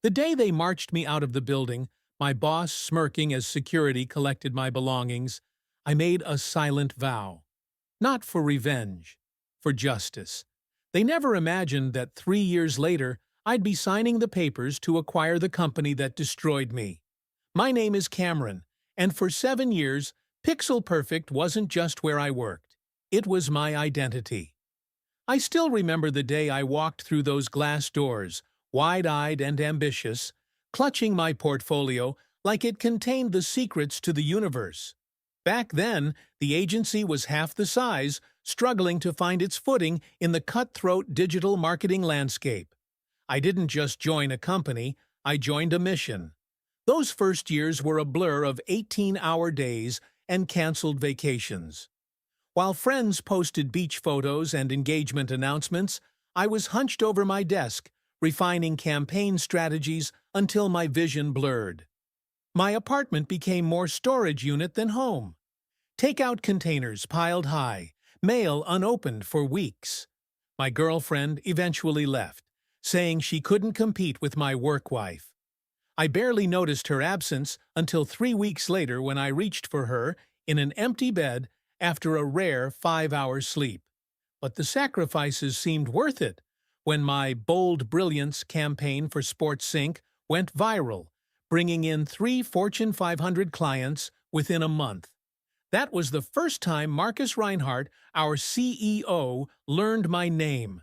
The day they marched me out of the building, my boss smirking as security collected my belongings, I made a silent vow. Not for revenge, for justice. They never imagined that 3 years later, I'd be signing the papers to acquire the company that destroyed me. My name is Cameron, and for 7 years, Pixel Perfect wasn't just where I worked. It was my identity. I still remember the day I walked through those glass doors, wide-eyed and ambitious, clutching my portfolio like it contained the secrets to the universe. Back then, the agency was half the size, struggling to find its footing in the cutthroat digital marketing landscape. I didn't just join a company, I joined a mission. Those first years were a blur of 18-hour days and canceled vacations. While friends posted beach photos and engagement announcements, I was hunched over my desk, refining campaign strategies until my vision blurred. My apartment became more storage unit than home. Takeout containers piled high, mail unopened for weeks. My girlfriend eventually left, saying she couldn't compete with my work wife. I barely noticed her absence until 3 weeks later when I reached for her in an empty bed after a rare 5-hour sleep. But the sacrifices seemed worth it when my Bold Brilliance campaign for Sports Sync went viral, bringing in 3 Fortune 500 clients within a month. That was the first time Marcus Reinhardt, our CEO, learned my name.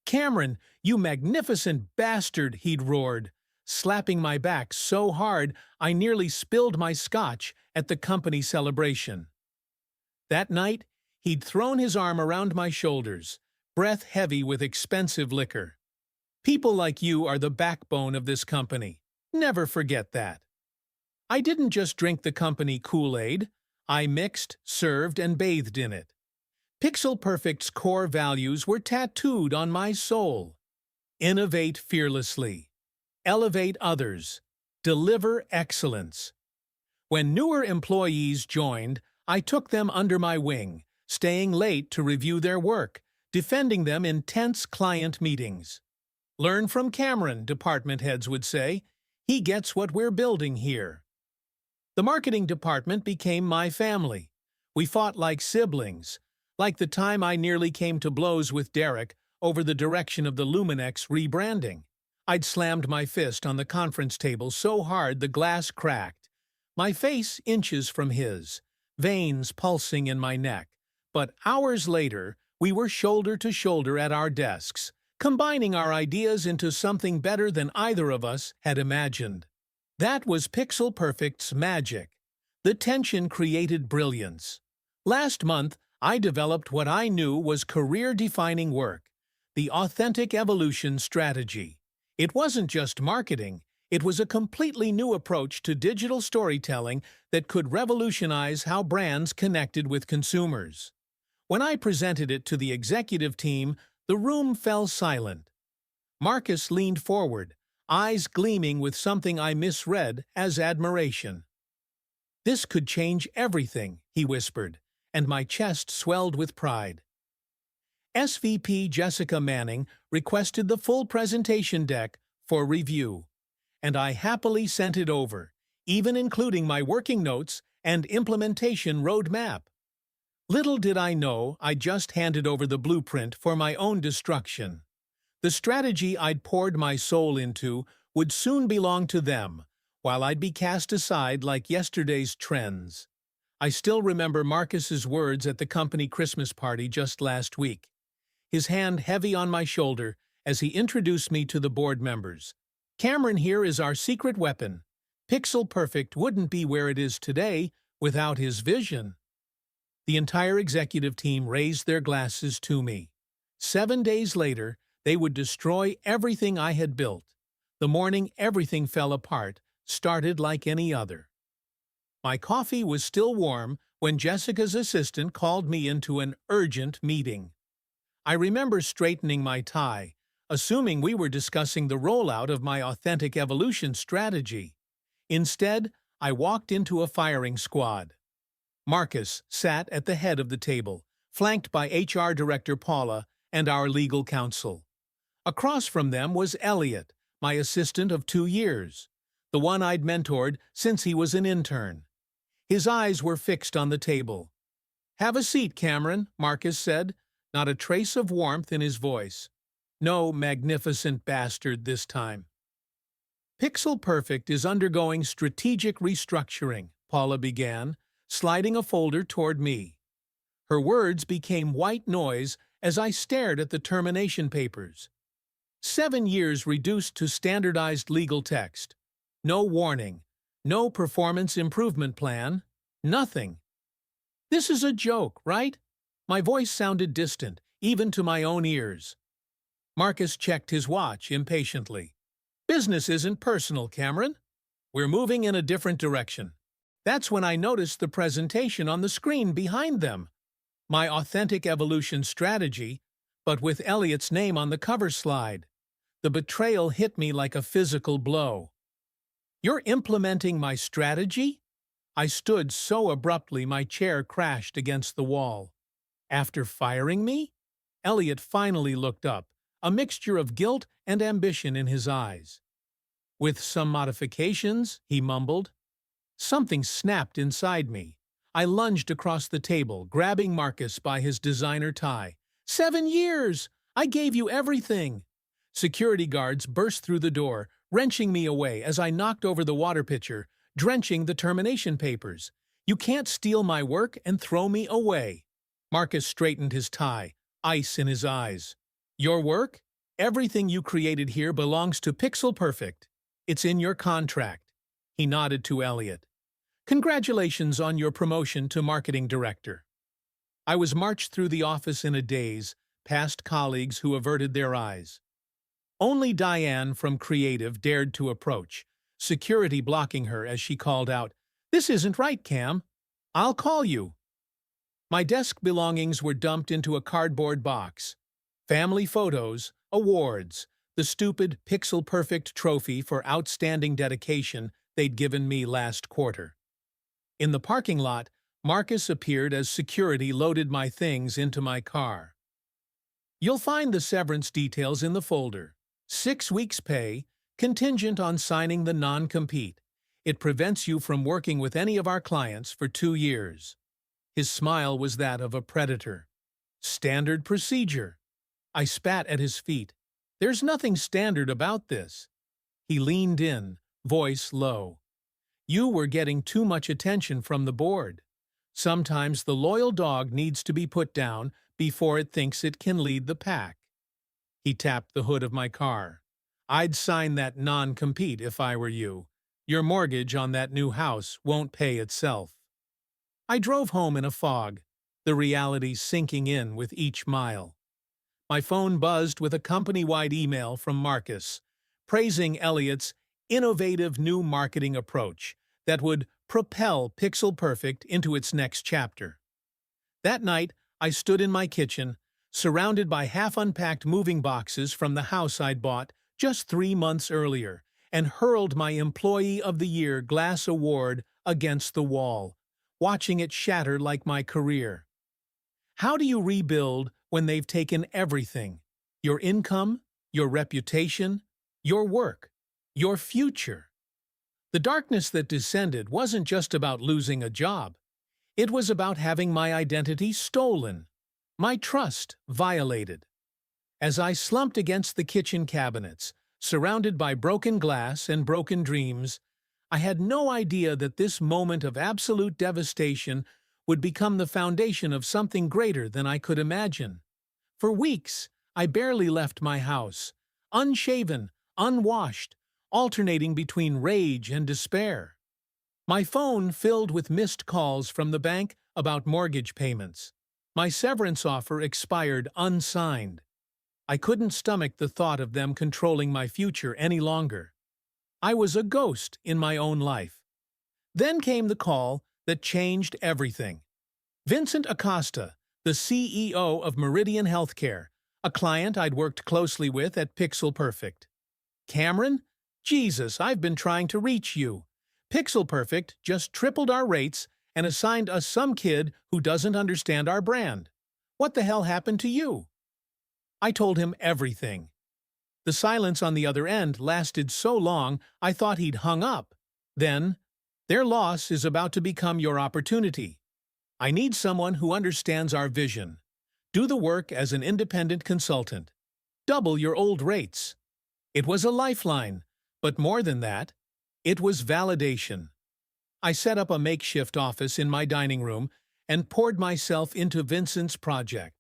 "Cameron, you magnificent bastard," he'd roared, slapping my back so hard I nearly spilled my scotch at the company celebration. That night, he'd thrown his arm around my shoulders, breath heavy with expensive liquor. "People like you are the backbone of this company. Never forget that." I didn't just drink the company Kool-Aid. I mixed, served, and bathed in it. Pixel Perfect's core values were tattooed on my soul. Innovate fearlessly. Elevate others. Deliver excellence. When newer employees joined, I took them under my wing, staying late to review their work, defending them in tense client meetings. "Learn from Cameron," department heads would say. "He gets what we're building here." The marketing department became my family. We fought like siblings, like the time I nearly came to blows with Derek over the direction of the Luminex rebranding. I'd slammed my fist on the conference table so hard the glass cracked, my face inches from his, veins pulsing in my neck. But hours later, we were shoulder to shoulder at our desks, combining our ideas into something better than either of us had imagined. That was Pixel Perfect's magic. The tension created brilliance. Last month, I developed what I knew was career-defining work, the Authentic Evolution Strategy. It wasn't just marketing, it was a completely new approach to digital storytelling that could revolutionize how brands connected with consumers. When I presented it to the executive team, the room fell silent. Marcus leaned forward, eyes gleaming with something I misread as admiration. "This could change everything," he whispered, and my chest swelled with pride. SVP Jessica Manning requested the full presentation deck for review, and I happily sent it over, even including my working notes and implementation roadmap. Little did I know I just handed over the blueprint for my own destruction. The strategy I'd poured my soul into would soon belong to them, while I'd be cast aside like yesterday's trends. I still remember Marcus's words at the company Christmas party just last week, his hand heavy on my shoulder as he introduced me to the board members. "Cameron here is our secret weapon. Pixel Perfect wouldn't be where it is today without his vision." The entire executive team raised their glasses to me. 7 days later, they would destroy everything I had built. The morning everything fell apart started like any other. My coffee was still warm when Jessica's assistant called me into an urgent meeting. I remember straightening my tie, assuming we were discussing the rollout of my Authentic Evolution strategy. Instead, I walked into a firing squad. Marcus sat at the head of the table, flanked by HR Director Paula and our legal counsel. Across from them was Elliot, my assistant of 2 years, the one I'd mentored since he was an intern. His eyes were fixed on the table. "Have a seat, Cameron," Marcus said, not a trace of warmth in his voice. No magnificent bastard this time. "Pixel Perfect is undergoing strategic restructuring," Paula began, sliding a folder toward me. Her words became white noise as I stared at the termination papers. 7 years reduced to standardized legal text. No warning. No performance improvement plan. Nothing. "This is a joke, right?" My voice sounded distant, even to my own ears. Marcus checked his watch impatiently. "Business isn't personal, Cameron. We're moving in a different direction." That's when I noticed the presentation on the screen behind them. My authentic evolution strategy, but with Elliot's name on the cover slide. The betrayal hit me like a physical blow. "You're implementing my strategy?" I stood so abruptly my chair crashed against the wall. "After firing me?" Elliot finally looked up, a mixture of guilt and ambition in his eyes. "With some modifications," he mumbled. Something snapped inside me. I lunged across the table, grabbing Marcus by his designer tie. 7 years! I gave you everything! Security guards burst through the door, wrenching me away as I knocked over the water pitcher, drenching the termination papers. "You can't steal my work and throw me away." Marcus straightened his tie, ice in his eyes. "Your work? Everything you created here belongs to Pixel Perfect. It's in your contract." He nodded to Elliot. "Congratulations on your promotion to marketing director." I was marched through the office in a daze, past colleagues who averted their eyes. Only Diane from Creative dared to approach, security blocking her as she called out, "This isn't right, Cam. I'll call you." My desk belongings were dumped into a cardboard box. Family photos, awards, the stupid Pixel Perfect trophy for outstanding dedication they'd given me last quarter. In the parking lot, Marcus appeared as security loaded my things into my car. "You'll find the severance details in the folder. 6 weeks' pay, contingent on signing the non-compete. It prevents you from working with any of our clients for 2 years." His smile was that of a predator. "Standard procedure." I spat at his feet. "There's nothing standard about this." He leaned in, voice low. "You were getting too much attention from the board. Sometimes the loyal dog needs to be put down before it thinks it can lead the pack." He tapped the hood of my car. "I'd sign that non-compete if I were you. Your mortgage on that new house won't pay itself." I drove home in a fog, the reality sinking in with each mile. My phone buzzed with a company-wide email from Marcus, praising Elliot's innovative new marketing approach that would propel Pixel Perfect into its next chapter. That night, I stood in my kitchen, surrounded by half-unpacked moving boxes from the house I'd bought just 3 months earlier, and hurled my Employee of the Year glass award against the wall, watching it shatter like my career. How do you rebuild when they've taken everything? Your income, your reputation, your work, your future. The darkness that descended wasn't just about losing a job. It was about having my identity stolen, my trust violated. As I slumped against the kitchen cabinets, surrounded by broken glass and broken dreams, I had no idea that this moment of absolute devastation would become the foundation of something greater than I could imagine. For weeks, I barely left my house, unshaven, unwashed, alternating between rage and despair. My phone filled with missed calls from the bank about mortgage payments. My severance offer expired unsigned. I couldn't stomach the thought of them controlling my future any longer. I was a ghost in my own life. Then came the call that changed everything. Vincent Acosta, the CEO of Meridian Healthcare, a client I'd worked closely with at Pixel Perfect. "Cameron? Jesus, I've been trying to reach you. Pixel Perfect just tripled our rates and assigned us some kid who doesn't understand our brand. What the hell happened to you?" I told him everything. The silence on the other end lasted so long I thought he'd hung up. Then, "Their loss is about to become your opportunity. I need someone who understands our vision. Do the work as an independent consultant. Double your old rates." It was a lifeline, but more than that, it was validation. I set up a makeshift office in my dining room and poured myself into Vincent's project.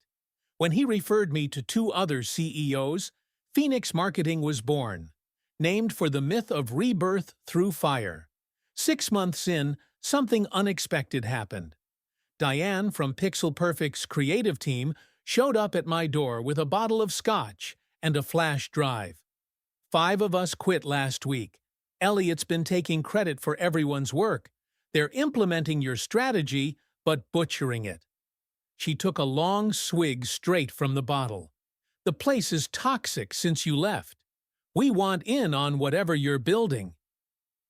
When he referred me to two other CEOs, Phoenix Marketing was born, named for the myth of rebirth through fire. 6 months in, something unexpected happened. Diane from Pixel Perfect's creative team showed up at my door with a bottle of scotch and a flash drive. "5 of us quit last week. Elliot's been taking credit for everyone's work. They're implementing your strategy, but butchering it." She took a long swig straight from the bottle. "The place is toxic since you left. We want in on whatever you're building."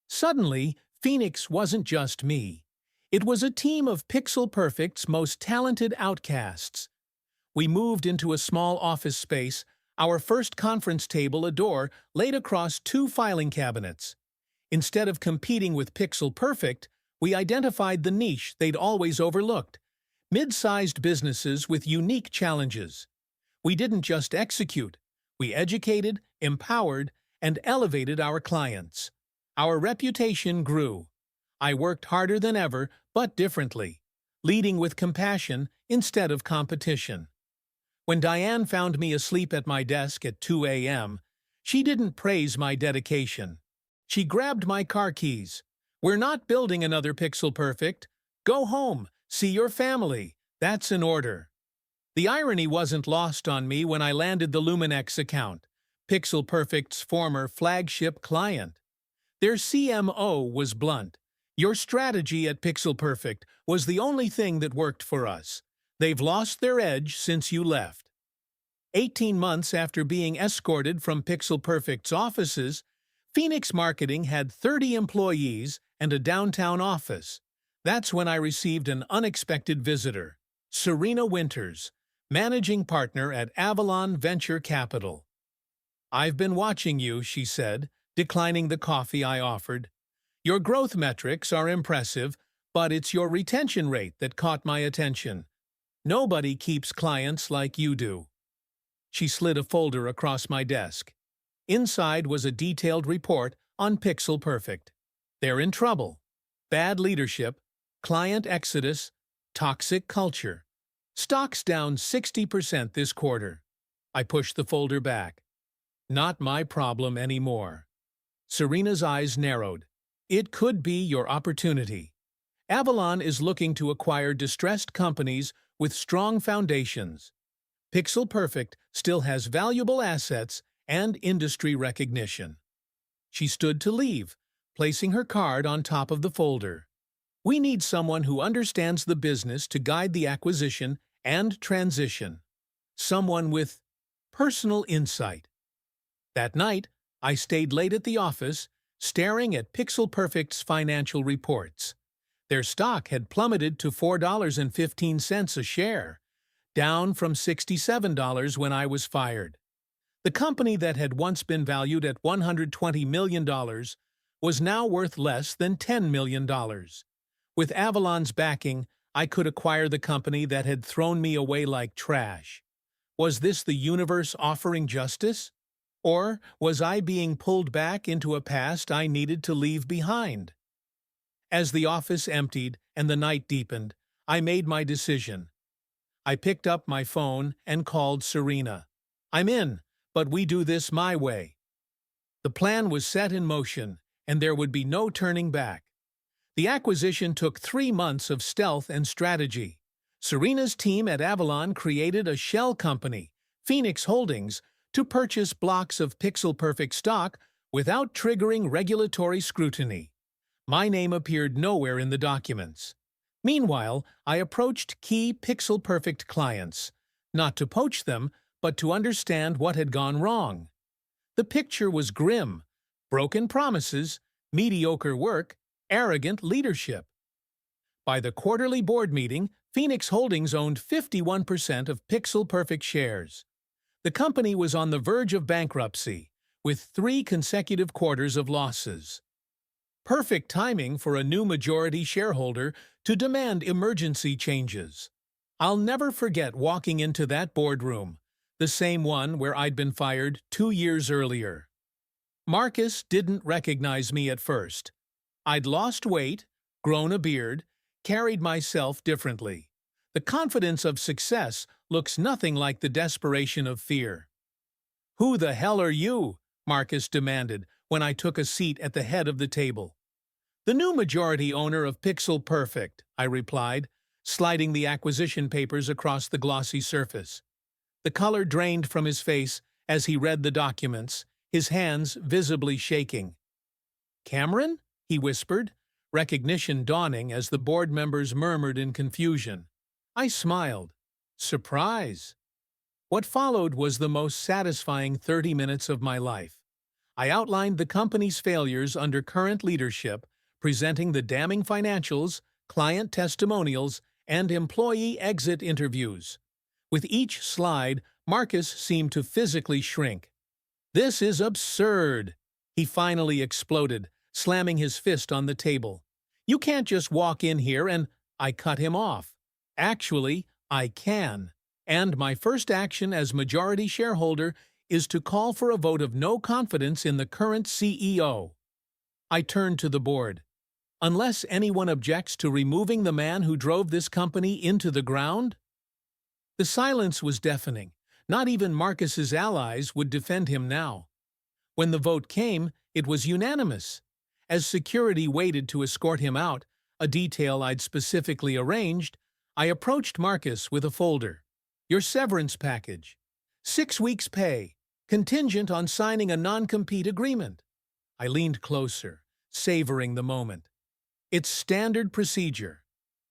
Suddenly, Phoenix wasn't just me. It was a team of Pixel Perfect's most talented outcasts. We moved into a small office space, our first conference table a door laid across 2 filing cabinets. Instead of competing with Pixel Perfect, we identified the niche they'd always overlooked: mid-sized businesses with unique challenges. We didn't just execute, we educated, empowered, and elevated our clients. Our reputation grew. I worked harder than ever, but differently, leading with compassion instead of competition. When Diane found me asleep at my desk at 2 a.m., she didn't praise my dedication. She grabbed my car keys. "We're not building another Pixel Perfect. Go home, see your family. That's an order." The irony wasn't lost on me when I landed the Luminex account, Pixel Perfect's former flagship client. Their CMO was blunt. "Your strategy at Pixel Perfect was the only thing that worked for us. They've lost their edge since you left." 18 months after being escorted from Pixel Perfect's offices, Phoenix Marketing had 30 employees and a downtown office. That's when I received an unexpected visitor: Serena Winters, managing partner at Avalon Venture Capital. "I've been watching you," she said, declining the coffee I offered. "Your growth metrics are impressive, but it's your retention rate that caught my attention. Nobody keeps clients like you do." She slid a folder across my desk. Inside was a detailed report on Pixel Perfect. "They're in trouble. Bad leadership, client exodus, toxic culture. Stock's down 60% this quarter." I pushed the folder back. "Not my problem anymore." Serena's eyes narrowed. "It could be your opportunity. Avalon is looking to acquire distressed companies with strong foundations. Pixel Perfect still has valuable assets and industry recognition." She stood to leave, placing her card on top of the folder. "We need someone who understands the business to guide the acquisition and transition. Someone with personal insight." That night, I stayed late at the office, staring at Pixel Perfect's financial reports. Their stock had plummeted to $4.15 a share, down from $67 when I was fired. The company that had once been valued at $120 million was now worth less than $10 million. With Avalon's backing, I could acquire the company that had thrown me away like trash. Was this the universe offering justice? Or was I being pulled back into a past I needed to leave behind? As the office emptied and the night deepened, I made my decision. I picked up my phone and called Serena. "I'm in, but we do this my way." The plan was set in motion, and there would be no turning back. The acquisition took 3 months of stealth and strategy. Serena's team at Avalon created a shell company, Phoenix Holdings, to purchase blocks of Pixel Perfect stock without triggering regulatory scrutiny. My name appeared nowhere in the documents. Meanwhile, I approached key Pixel Perfect clients, not to poach them, but to understand what had gone wrong. The picture was grim: broken promises, mediocre work, arrogant leadership. By the quarterly board meeting, Phoenix Holdings owned 51% of Pixel Perfect shares. The company was on the verge of bankruptcy, with 3 consecutive quarters of losses. Perfect timing for a new majority shareholder to demand emergency changes. I'll never forget walking into that boardroom, the same one where I'd been fired 2 years earlier. Marcus didn't recognize me at first. I'd lost weight, grown a beard, carried myself differently. The confidence of success looks nothing like the desperation of fear. "Who the hell are you?" Marcus demanded when I took a seat at the head of the table. "The new majority owner of Pixel Perfect," I replied, sliding the acquisition papers across the glossy surface. The color drained from his face as he read the documents, his hands visibly shaking. "Cameron?" he whispered, recognition dawning as the board members murmured in confusion. I smiled. Surprise! What followed was the most satisfying 30 minutes of my life. I outlined the company's failures under current leadership, presenting the damning financials, client testimonials, and employee exit interviews. With each slide, Marcus seemed to physically shrink. "This is absurd!" he finally exploded, slamming his fist on the table. "You can't just walk in here and—" I cut him off. "Actually, I can. And my first action as majority shareholder is to call for a vote of no confidence in the current CEO." I turned to the board. "Unless anyone objects to removing the man who drove this company into the ground?" The silence was deafening. Not even Marcus's allies would defend him now. When the vote came, it was unanimous. As security waited to escort him out, a detail I'd specifically arranged, I approached Marcus with a folder. "Your severance package. 6 weeks' pay, contingent on signing a non-compete agreement." I leaned closer, savoring the moment. "It's standard procedure."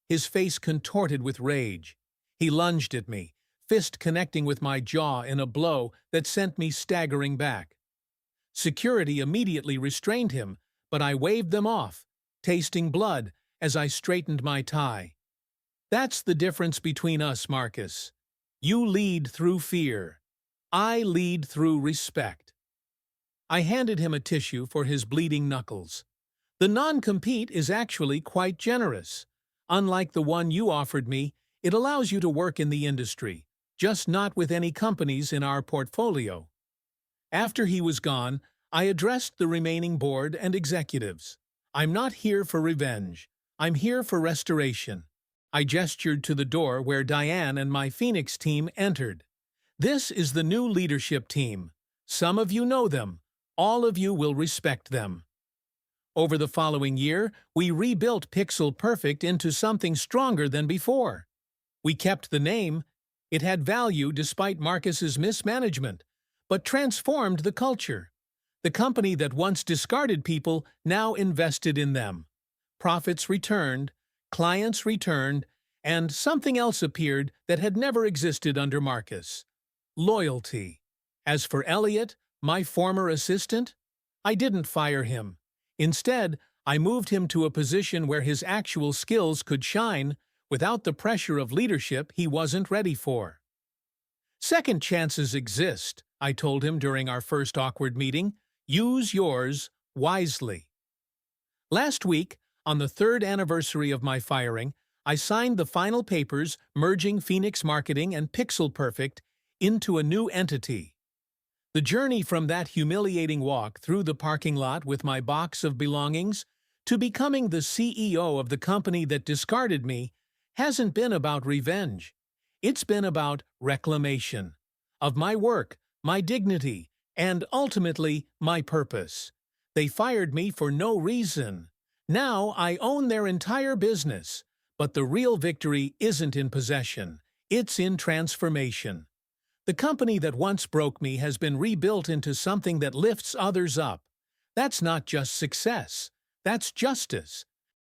His face contorted with rage. He lunged at me, fist connecting with my jaw in a blow that sent me staggering back. Security immediately restrained him, but I waved them off, tasting blood as I straightened my tie. "That's the difference between us, Marcus. You lead through fear. I lead through respect." I handed him a tissue for his bleeding knuckles. "The non-compete is actually quite generous. Unlike the one you offered me, it allows you to work in the industry, just not with any companies in our portfolio." After he was gone, I addressed the remaining board and executives. "I'm not here for revenge. I'm here for restoration." I gestured to the door where Diane and my Phoenix team entered. "This is the new leadership team. Some of you know them. All of you will respect them." Over the following year, we rebuilt Pixel Perfect into something stronger than before. We kept the name. It had value despite Marcus's mismanagement, but transformed the culture. The company that once discarded people now invested in them. Profits returned, clients returned, and something else appeared that had never existed under Marcus: loyalty. As for Elliot, my former assistant, I didn't fire him. Instead, I moved him to a position where his actual skills could shine without the pressure of leadership he wasn't ready for. "Second chances exist," I told him during our first awkward meeting. "Use yours wisely." Last week, on the 3rd anniversary of my firing, I signed the final papers merging Phoenix Marketing and Pixel Perfect into a new entity. The journey from that humiliating walk through the parking lot with my box of belongings to becoming the CEO of the company that discarded me hasn't been about revenge. It's been about reclamation of my work, my dignity, and ultimately my purpose. They fired me for no reason. Now I own their entire business. But the real victory isn't in possession. It's in transformation. The company that once broke me has been rebuilt into something that lifts others up. That's not just success. That's justice.